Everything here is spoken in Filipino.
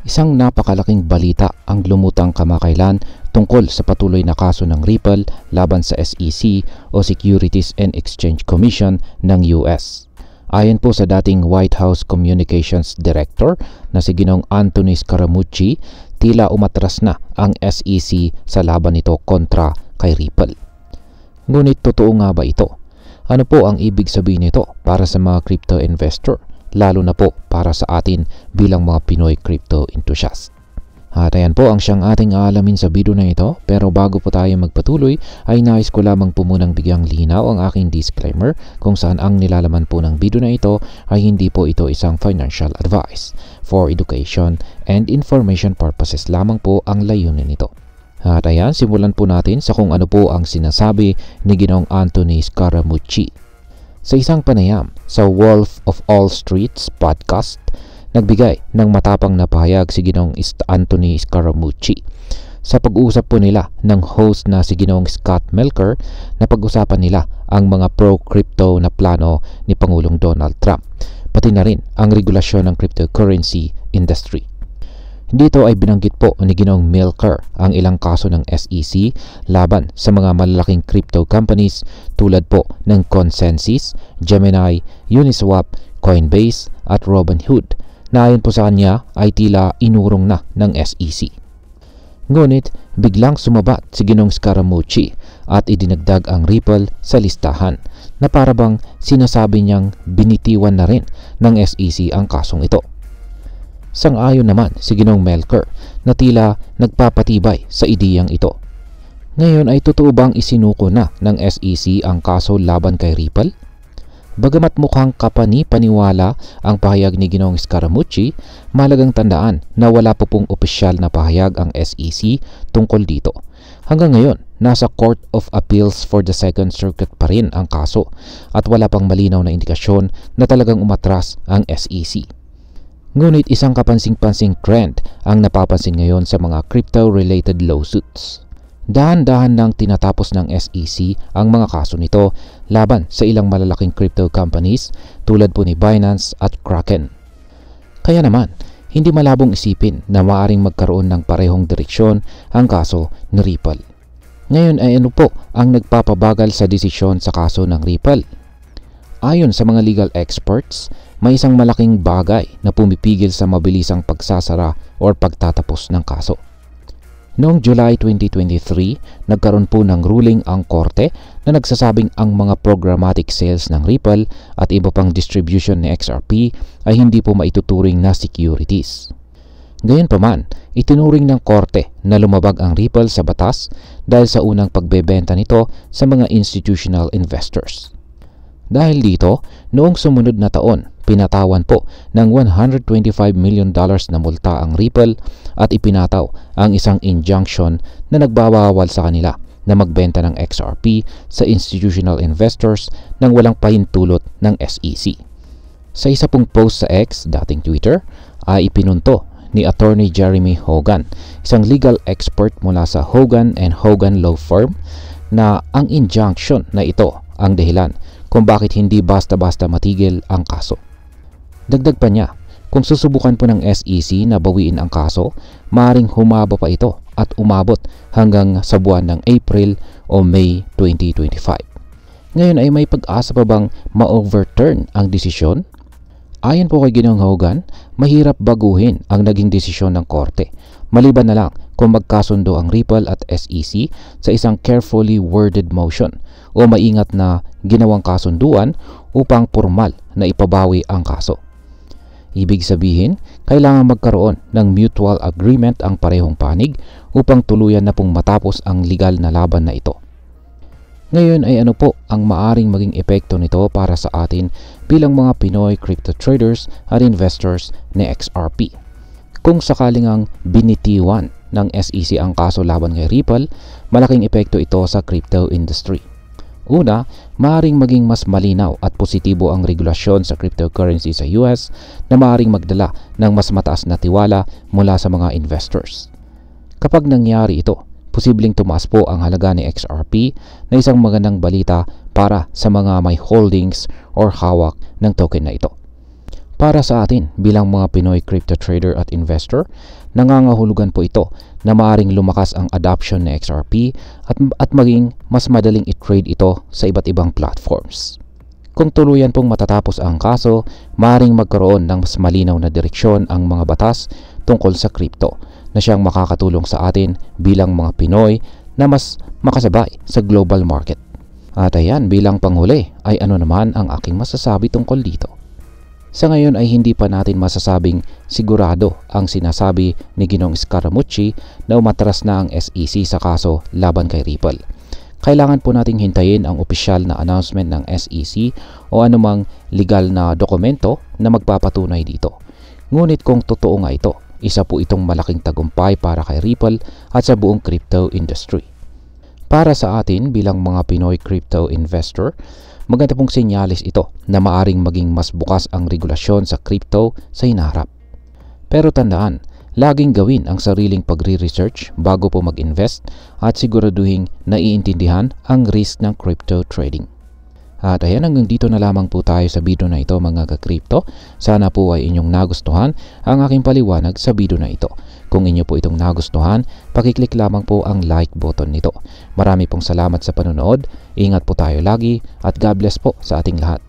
Isang napakalaking balita ang lumutang kamakailan tungkol sa patuloy na kaso ng Ripple laban sa SEC o Securities and Exchange Commission ng US. Ayon po sa dating White House Communications Director na si Ginoong Anthony Scaramucci, tila umatras na ang SEC sa laban nito kontra kay Ripple. Ngunit totoo nga ba ito? Ano po ang ibig sabihin nito para sa mga crypto investor? Lalo na po para sa atin bilang mga Pinoy crypto enthusiast. At ayan po ang siyang ating aalamin sa video na ito, pero bago po tayo magpatuloy ay nais ko lamang po munang bigyang linaw ang aking disclaimer kung saan ang nilalaman po ng video na ito ay hindi po ito isang financial advice. For education and information purposes lamang po ang layunin nito. At ayan, simulan po natin sa kung ano po ang sinasabi ni Ginoong Anthony Scaramucci. Sa isang panayam sa Wolf of All Streets podcast, nagbigay ng matapang na pahayag si Ginoong Anthony Scaramucci. Sa pag-uusap po nila ng host na si Ginoong Scott Melker, na pag-usapan nila ang mga pro-crypto na plano ni Pangulong Donald Trump, pati na rin ang regulasyon ng cryptocurrency industry. Dito ay binanggit po ni Ginoong Melker ang ilang kaso ng SEC laban sa mga malalaking crypto companies tulad po ng ConsenSys, Gemini, Uniswap, Coinbase at Robinhood na ayon po sa kanya ay tila inurong na ng SEC. Ngunit biglang sumabat si Ginoong Scaramucci at idinagdag ang Ripple sa listahan na parabang sinasabi niyang binitiwan na rin ng SEC ang kasong ito. Sang-ayon naman si Ginoong Melker na tila nagpapatibay sa ideyang ito. Ngayon ay totoo bang isinuko na ng SEC ang kaso laban kay Ripple? Bagamat mukhang kapani-paniwala ang pahayag ni Ginoong Scaramucci, mahalagang tandaan na wala po pong opisyal na pahayag ang SEC tungkol dito. Hanggang ngayon, nasa Court of Appeals for the Second Circuit pa rin ang kaso at wala pang malinaw na indikasyon na talagang umatras ang SEC. Ngunit isang kapansing-pansing trend ang napapansin ngayon sa mga crypto-related lawsuits. Dahan-dahan nang tinatapos ng SEC ang mga kaso nito laban sa ilang malalaking crypto companies tulad po ni Binance at Kraken. Kaya naman, hindi malabong isipin na maaaring magkaroon ng parehong direksyon ang kaso ni Ripple. Ngayon ay ano po ang nagpapabagal sa desisyon sa kaso ng Ripple? Ayon sa mga legal experts, may isang malaking bagay na pumipigil sa mabilisang pagsasara o pagtatapos ng kaso. Noong July 2023, nagkaroon po ng ruling ang korte na nagsasabing ang mga programmatic sales ng Ripple at iba pang distribution ni XRP ay hindi po maituturing na securities. Gayunpaman, itinuring ng korte na lumabag ang Ripple sa batas dahil sa unang pagbebenta nito sa mga institutional investors. Dahil dito, noong sumunod na taon, pinatawan po ng $125 million na multa ang Ripple at ipinataw ang isang injunction na nagbabawal sa kanila na magbenta ng XRP sa institutional investors nang walang pahintulot ng SEC. Sa isa pong post sa X, dating Twitter, ay ipinunto ni Attorney Jeremy Hogan, isang legal expert mula sa Hogan & Hogan Law Firm, na ang injunction na ito ang dahilan kung bakit hindi basta-basta matigil ang kaso. Dagdag pa niya, kung susubukan po ng SEC na bawiin ang kaso, maaaring humaba pa ito at umabot hanggang sa buwan ng April o May 2025. Ngayon ay may pag-asa pa bang ma-overturn ang desisyon? Ayon po kay Ginoong Hogan, mahirap baguhin ang naging desisyon ng korte, maliban na lang kung magkasundo ang Ripple at SEC sa isang carefully worded motion o maingat na ginawang kasunduan upang formal na ipabawi ang kaso. Ibig sabihin, kailangan magkaroon ng mutual agreement ang parehong panig upang tuluyan na pong matapos ang legal na laban na ito. Ngayon ay ano po ang maaring maging epekto nito para sa atin bilang mga Pinoy crypto traders at investors ni XRP? Kung sakaling ang binitiwan ng SEC ang kaso laban kay Ripple, malaking epekto ito sa crypto industry. Una, maaaring maging mas malinaw at positibo ang regulasyon sa cryptocurrency sa US na maaaring magdala ng mas mataas na tiwala mula sa mga investors. Kapag nangyari ito, posibleng tumaas po ang halaga ni XRP na isang magandang balita para sa mga may holdings or hawak ng token na ito. Para sa atin bilang mga Pinoy crypto trader at investor, nangangahulugan po ito na maaring lumakas ang adoption ng XRP at maging mas madaling i-trade ito sa iba't ibang platforms. Kung tuluyan pong matatapos ang kaso, maaaring magkaroon ng mas malinaw na direksyon ang mga batas tungkol sa crypto na siyang makakatulong sa atin bilang mga Pinoy na mas makasabay sa global market. At ayan, bilang panghuli ay ano naman ang aking masasabi tungkol dito. Sa ngayon ay hindi pa natin masasabing sigurado ang sinasabi ni Ginoong Scaramucci na umatras na ang SEC sa kaso laban kay Ripple. Kailangan po nating hintayin ang opisyal na announcement ng SEC o anumang legal na dokumento na magpapatunay dito. Ngunit kung totoo nga ito, isa po itong malaking tagumpay para kay Ripple at sa buong crypto industry. Para sa atin bilang mga Pinoy crypto investor, maganda pong senyalis ito na maaring maging mas bukas ang regulasyon sa crypto sa hinaharap. Pero tandaan, laging gawin ang sariling pagre-research bago po mag-invest at siguraduhin na iintindihan ang risk ng crypto trading. At ayan, hanggang dito na lamang po tayo sa video na ito mga ka-crypto. Sana po ay inyong nagustuhan ang aking paliwanag sa video na ito. Kung inyo po itong nagustuhan, pakiclick lamang po ang like button nito. Marami pong salamat sa panonood, ingat po tayo lagi at God bless po sa ating lahat.